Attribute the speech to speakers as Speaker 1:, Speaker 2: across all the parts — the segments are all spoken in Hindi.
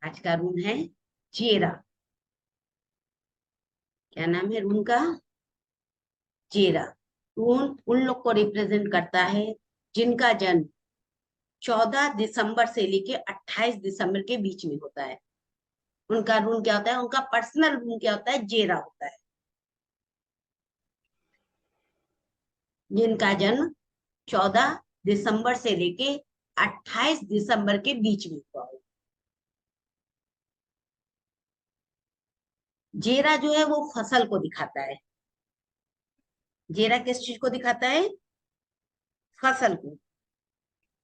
Speaker 1: आज का रून है जेरा। क्या नाम है रून का? जेरा। रून उन लोग को रिप्रेजेंट करता है जिनका जन्म 14 दिसंबर से लेके 28 दिसंबर के बीच में होता है। उनका रून क्या होता है? उनका पर्सनल रून क्या होता है? जेरा होता है। जिनका जन्म 14 दिसंबर से लेके 28 दिसंबर के बीच में हुआ हो। जेरा जो है वो फसल को दिखाता है। जेरा किस चीज को दिखाता है? फसल को।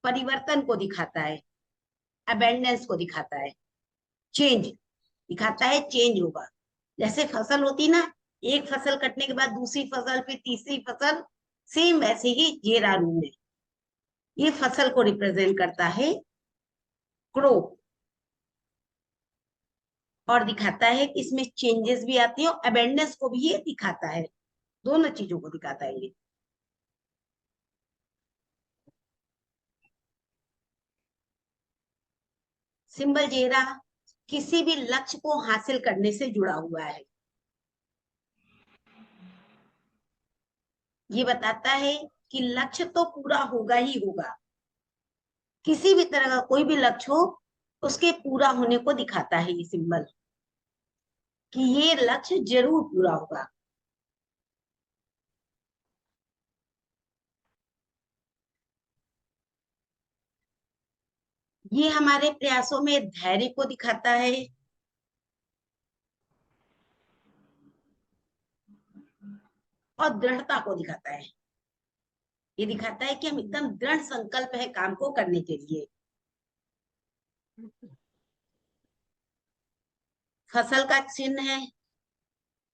Speaker 1: परिवर्तन को दिखाता है। अबेंडेंस को दिखाता है। चेंज दिखाता है, चेंज होगा। जैसे फसल होती ना, एक फसल कटने के बाद दूसरी फसल, फिर तीसरी फसल, सेम वैसे ही जेरा रूम है। ये फसल को रिप्रेजेंट करता है, क्रॉप। और दिखाता है कि इसमें चेंजेस भी आती है और अबेंडेंस को भी ये दिखाता है। दोनों चीजों को दिखाता है ये। सिंबल जेरा किसी भी लक्ष्य को हासिल करने से जुड़ा हुआ है। ये बताता है कि लक्ष्य तो पूरा होगा ही होगा। किसी भी तरह का कोई भी लक्ष्य हो, उसके पूरा होने को दिखाता है ये सिंबल, कि ये लक्ष्य जरूर पूरा होगा। ये हमारे प्रयासों में धैर्य को दिखाता है। और दृढ़ता को दिखाता है। ये दिखाता है कि हम एकदम दृढ़ संकल्प है काम को करने के लिए। फसल का चिन्ह है,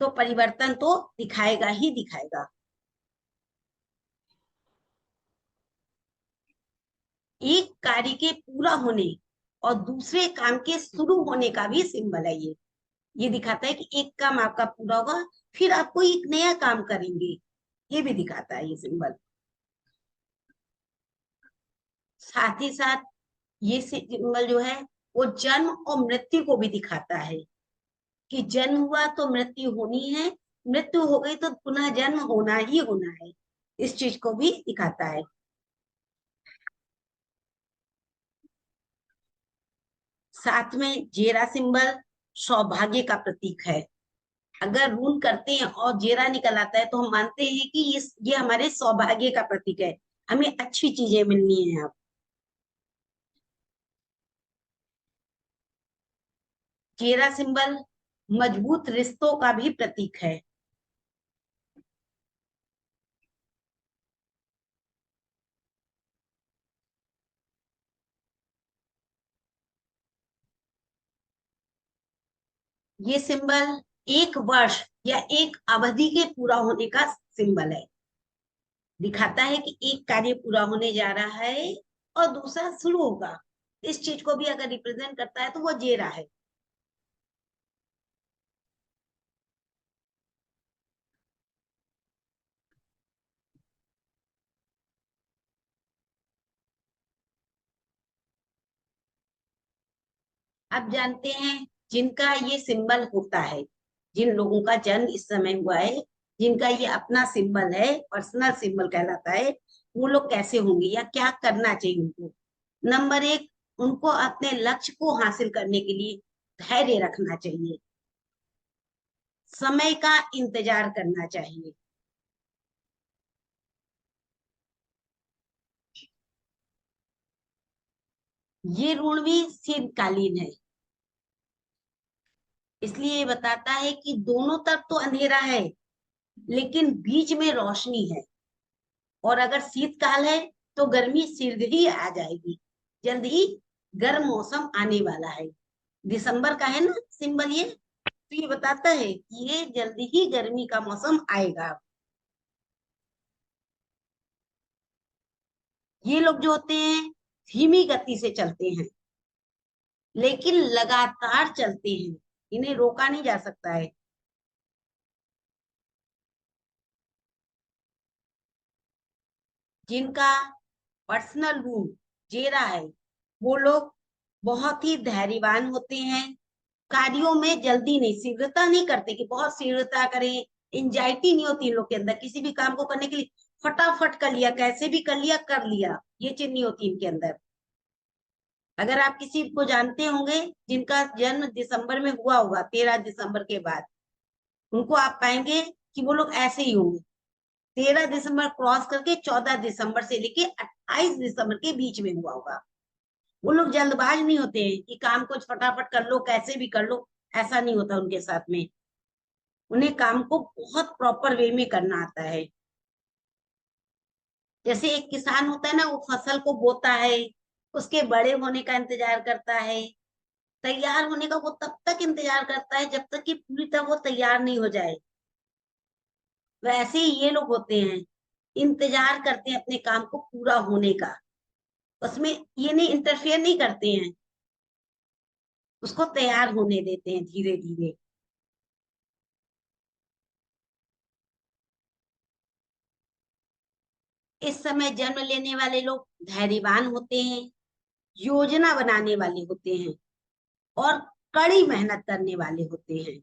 Speaker 1: तो परिवर्तन तो दिखाएगा ही दिखाएगा। एक कार्य के पूरा होने और दूसरे काम के शुरू होने का भी सिंबल है ये दिखाता है कि एक काम आपका पूरा होगा, फिर आप कोई एक नया काम करेंगे। ये भी दिखाता है ये सिंबल। साथ ही साथ ये सिंबल जो है वो जन्म और मृत्यु को भी दिखाता है, कि जन्म हुआ तो मृत्यु होनी है, मृत्यु हो गई तो पुनः जन्म होना ही होना है। इस चीज को भी दिखाता है। साथ में जेरा सिंबल सौभाग्य का प्रतीक है। अगर रून करते हैं और जेरा निकल आता है तो हम मानते हैं कि ये हमारे सौभाग्य का प्रतीक है, हमें अच्छी चीजें मिलनी है अब। जेरा सिंबल मजबूत रिश्तों का भी प्रतीक है। ये सिंबल एक वर्ष या एक अवधि के पूरा होने का सिंबल है। दिखाता है कि एक कार्य पूरा होने जा रहा है और दूसरा शुरू होगा। इस चीज को भी अगर रिप्रेजेंट करता है तो वो जेरा है। अब जानते हैं जिनका ये सिंबल होता है, जिन लोगों का जन्म इस समय हुआ है, जिनका ये अपना सिंबल है, पर्सनल सिंबल कहलाता है, वो लोग कैसे होंगे या क्या करना चाहिए उनको। नंबर एक, उनको अपने लक्ष्य को हासिल करने के लिए धैर्य रखना चाहिए। समय का इंतजार करना चाहिए। ये ऋण भी शीतकालीन है, इसलिए ये बताता है कि दोनों तरफ तो अंधेरा है लेकिन बीच में रोशनी है। और अगर शीतकाल है तो गर्मी शीघ्र ही आ जाएगी। जल्द ही गर्म मौसम आने वाला है। दिसंबर का है ना सिंबल ये, तो ये बताता है कि ये जल्द ही गर्मी का मौसम आएगा। ये लोग जो होते हैं धीमी गति से चलते हैं लेकिन लगातार चलते हैं, इन्हें रोका नहीं जा सकता है। जिनका पर्सनल रूल जेरा है, वो लोग बहुत ही धैर्यवान होते हैं, कार्यों में जल्दी नहीं, शीघ्रता नहीं करते कि बहुत शीघ्रता करें, एंजाइटी नहीं होती इन लोग के अंदर, किसी भी काम को करने के लिए फटाफट कर लिया, कैसे भी कर लिया, ये चीज नहीं होती इनके अंदर। अगर आप किसी को जानते होंगे जिनका जन्म दिसंबर में हुआ होगा, 13 दिसंबर के बाद, उनको आप पाएंगे कि वो लोग ऐसे ही होंगे। 13 दिसंबर क्रॉस करके 14 दिसंबर से लेके 28 दिसंबर के बीच में हुआ होगा। वो लोग जल्दबाज नहीं होते हैं कि काम को फटाफट कर लो, कैसे भी कर लो, ऐसा नहीं होता उनके साथ में। उन्हें काम को बहुत प्रॉपर वे में करना आता है। जैसे एक किसान होता है ना, वो फसल को बोता है, उसके बड़े होने का इंतजार करता है, तैयार होने का वो तब तक इंतजार करता है जब तक कि पूरी तरह वो तैयार नहीं हो जाए। वैसे ही ये लोग होते हैं, इंतजार करते हैं अपने काम को पूरा होने का, उसमें ये नहीं इंटरफेयर नहीं करते हैं, उसको तैयार होने देते हैं धीरे धीरे। इस समय जन्म लेने वाले लोग धैर्यवान होते हैं, योजना बनाने वाले होते हैं, और कड़ी मेहनत करने वाले होते हैं।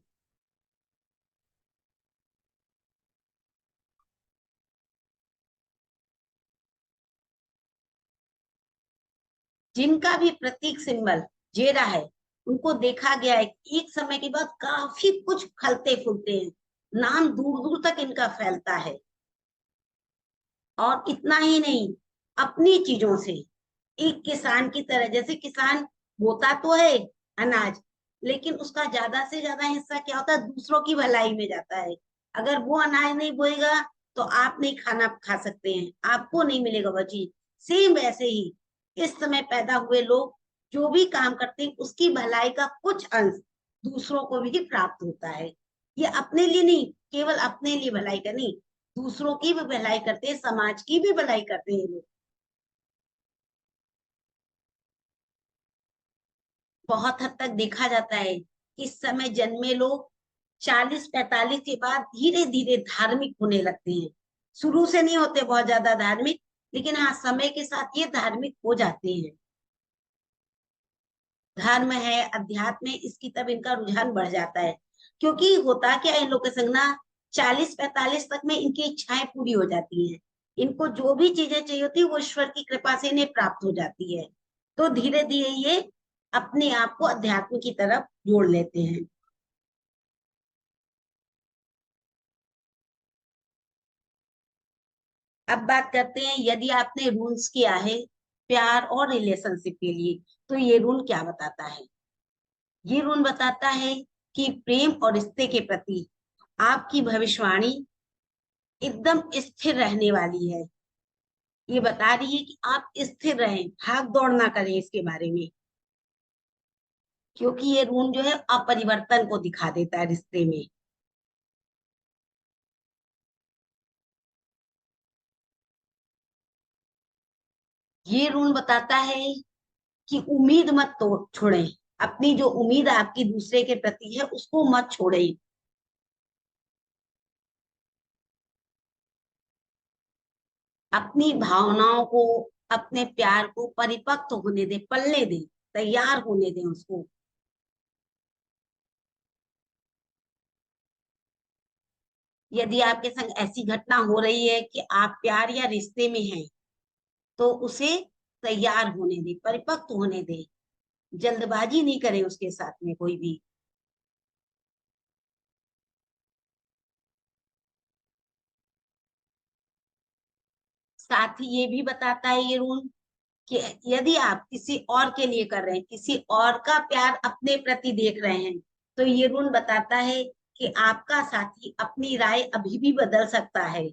Speaker 1: जिनका भी प्रतीक सिंबल जेरा है, उनको देखा गया है कि एक समय के बाद काफी कुछ फलते फूलते हैं, नाम दूर दूर तक इनका फैलता है। और इतना ही नहीं, अपनी चीजों से, एक किसान की तरह, जैसे किसान बोता तो है अनाज, लेकिन उसका ज्यादा से ज्यादा हिस्सा क्या होता है, दूसरों की भलाई में जाता है। अगर वो अनाज नहीं बोएगा तो आप नहीं खाना खा सकते हैं, आपको नहीं मिलेगा वो चीज। सेम वैसे ही इस समय पैदा हुए लोग जो भी काम करते हैं, उसकी भलाई का कुछ अंश दूसरों को भी प्राप्त होता है। ये अपने लिए नहीं, केवल अपने लिए भलाई का नहीं, दूसरों की भी भलाई करते हैं, समाज की भी भलाई करते हैं लोग। बहुत हद तक देखा जाता है कि इस समय जन्मे लोग 40-45 के बाद धीरे धीरे धार्मिक होने लगते हैं। शुरू से नहीं होते बहुत ज्यादा धार्मिक, लेकिन हाँ, समय के साथ ये धार्मिक हो जाते हैं। धर्म है, अध्यात्म है, इसकी तरफ इनका रुझान बढ़ जाता है। क्योंकि होता क्या है, इन लोग के संग ना 40-45 तक में इनकी इच्छाएं पूरी हो जाती हैं। इनको जो भी चीजें चाहिए होती है वो ईश्वर की कृपा से इन्हें प्राप्त हो जाती है। तो धीरे धीरे ये अपने आप को अध्यात्म की तरफ जोड़ लेते हैं। अब बात करते हैं, यदि आपने रूल्स किया है प्यार और रिलेशनशिप के लिए, तो ये रूल क्या बताता है? ये रूल बताता है कि प्रेम और रिश्ते के प्रति आपकी भविष्यवाणी एकदम स्थिर रहने वाली है। ये बता रही है कि आप स्थिर रहें, भाग दौड़ ना करें इसके बारे में, क्योंकि ये रूल जो है अपरिवर्तन को दिखा देता है रिश्ते में। ये रूल बताता है कि उम्मीद मत तोड़ छोड़ें, अपनी जो उम्मीद आपकी दूसरे के प्रति है उसको मत छोड़ें। अपनी भावनाओं को, अपने प्यार को परिपक्व होने दे, पलने दे, तैयार होने दें उसको। यदि आपके संग ऐसी घटना हो रही है कि आप प्यार या रिश्ते में हैं, तो उसे तैयार होने दे, परिपक्व होने दे, जल्दबाजी नहीं करें उसके साथ में कोई भी। साथ ही ये भी बताता है ये रूल कि यदि आप किसी और के लिए कर रहे हैं, किसी और का प्यार अपने प्रति देख रहे हैं, तो ये रूल बताता है कि आपका साथी अपनी राय अभी भी बदल सकता है,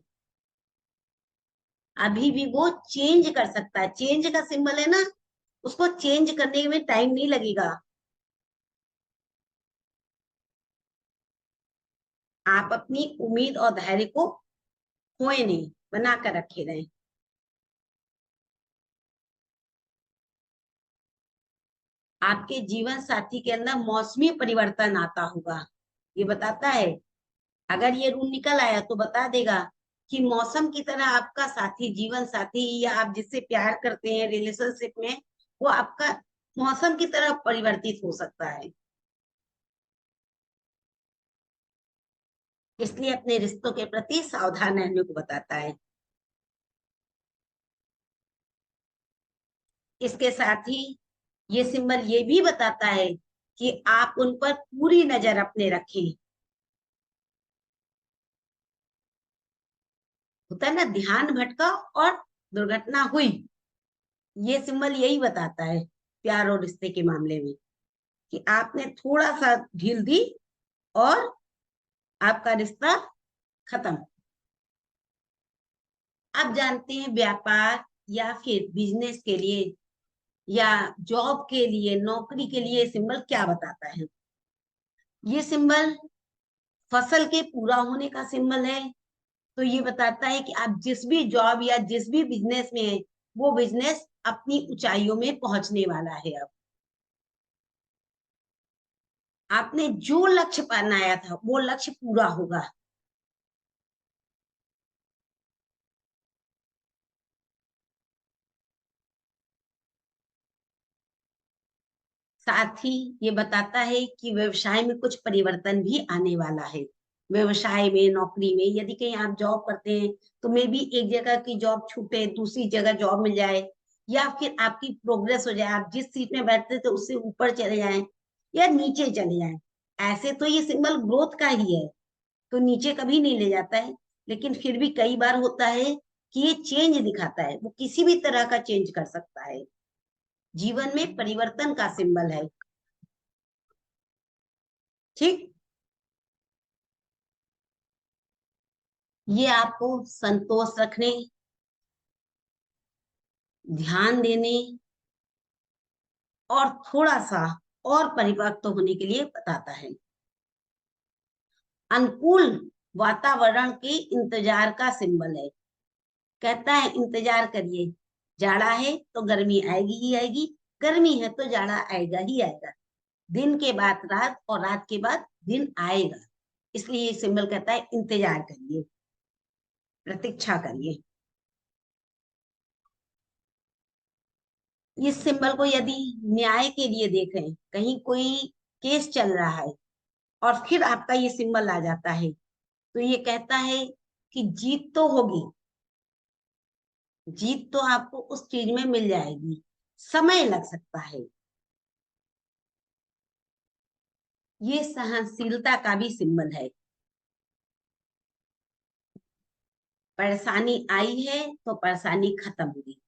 Speaker 1: अभी भी वो चेंज कर सकता है। चेंज का सिंबल है ना, उसको चेंज करने में टाइम नहीं लगेगा। आप अपनी उम्मीद और धैर्य को खोए नहीं, बना कर रखे रहें। आपके जीवन साथी के अंदर मौसमी परिवर्तन आता होगा, ये बताता है। अगर ये रूल निकल आया तो बता देगा कि मौसम की तरह आपका साथी, जीवन साथी, या आप जिससे प्यार करते हैं रिलेशनशिप में, वो आपका मौसम की तरह परिवर्तित हो सकता है। इसलिए अपने रिश्तों के प्रति सावधान रहने को बताता है। इसके साथ ही ये सिंबल ये भी बताता है कि आप उन पर पूरी नजर अपने रखें। होता है ना, ध्यान भटका और दुर्घटना हुई, ये सिंबल यही बताता है प्यार और रिश्ते के मामले में, कि आपने थोड़ा सा ढील दी और आपका रिश्ता खत्म। आप जानते हैं व्यापार या फिर बिजनेस के लिए या जॉब के लिए, नौकरी के लिए सिंबल क्या बताता है? ये सिंबल फसल के पूरा होने का सिंबल है। तो ये बताता है कि आप जिस भी जॉब या जिस भी बिजनेस में है, वो बिजनेस अपनी ऊंचाइयों में पहुंचने वाला है। अब आपने जो लक्ष्य बनाया था वो लक्ष्य पूरा होगा। साथ ही ये बताता है कि व्यवसाय में कुछ परिवर्तन भी आने वाला है। व्यवसाय में, नौकरी में, यदि कहीं आप जॉब करते हैं तो मे भी एक जगह की जॉब छूटे, दूसरी जगह जॉब मिल जाए, या फिर आपकी प्रोग्रेस हो जाए, आप जिस सीट में बैठते थे उससे ऊपर चले जाएं या नीचे चले जाएं। ऐसे तो ये सिंबल ग्रोथ का ही है, तो नीचे कभी नहीं ले जाता है, लेकिन फिर भी कई बार होता है कि ये चेंज दिखाता है। वो किसी भी तरह का चेंज कर सकता है, जीवन में परिवर्तन का सिंबल है। ठीक, ये आपको संतोष रखने, ध्यान देने और थोड़ा सा और परिपक्व होने के लिए बताता है। अनुकूल वातावरण के इंतजार का सिंबल है। कहता है इंतजार करिए, जाड़ा है तो गर्मी आएगी ही आएगी, गर्मी है तो जाड़ा आएगा ही आएगा। दिन के बाद रात और रात के बाद दिन आएगा। इसलिए ये सिंबल कहता है इंतजार करिए, प्रतीक्षा करिए। इस सिंबल को यदि न्याय के लिए देखें, कहीं कोई केस चल रहा है और फिर आपका ये सिंबल आ जाता है, तो ये कहता है कि जीत तो होगी, जीत तो आपको उस चीज में मिल जाएगी, समय लग सकता है। ये सहनशीलता का भी सिंबल है। परेशानी आई है तो परेशानी खत्म होगी।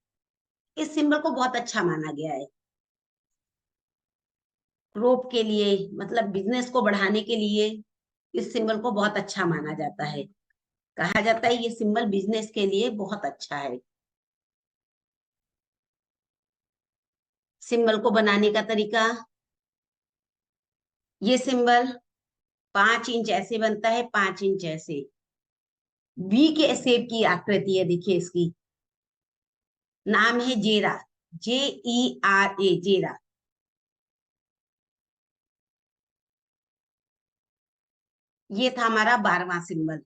Speaker 1: इस सिंबल को बहुत अच्छा माना गया है ग्रोथ के लिए, मतलब बिजनेस को बढ़ाने के लिए। इस सिंबल को बहुत अच्छा माना जाता है। कहा जाता है ये सिंबल बिजनेस के लिए बहुत अच्छा है। सिंबल को बनाने का तरीका, ये सिंबल 5 इंच ऐसे बनता है, 5 इंच ऐसे, वी के शेप की आकृति है, देखिए इसकी। नाम है जेरा, JERA, जेरा। ये था हमारा 12वां सिंबल।